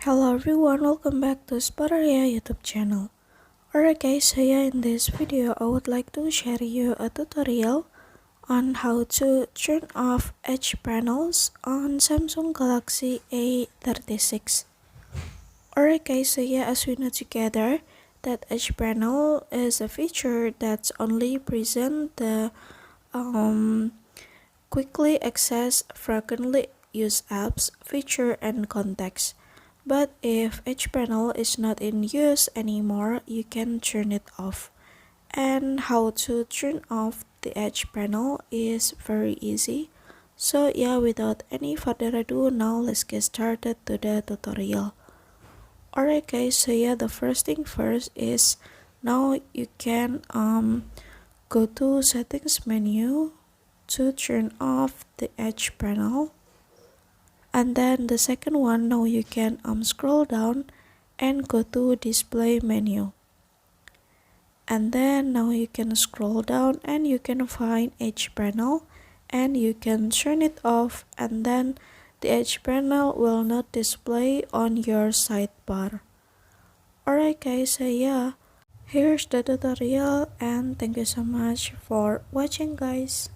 Hello everyone, welcome back to Spotaria YouTube channel. Alright guys, so yeah, in this video I would like to share you a tutorial on how to turn off edge panels on Samsung Galaxy A36. Alright guys, so yeah, as we know together that edge panel is a feature that's only present the quickly access frequently used apps feature and context. But if edge panel is not in use anymore, you can turn it off. And how to turn off the edge panel is very easy. So yeah, without any further ado, now let's get started to the tutorial. Alright guys, so yeah, the first thing first is now you can go to settings menu to turn off the edge panel. And then the second one, now you can scroll down and go to display menu. And then now you can scroll down and you can find edge panel and you can turn it off, and then the edge panel will not display on your sidebar. Alright guys, so yeah, here's the tutorial and thank you so much for watching guys.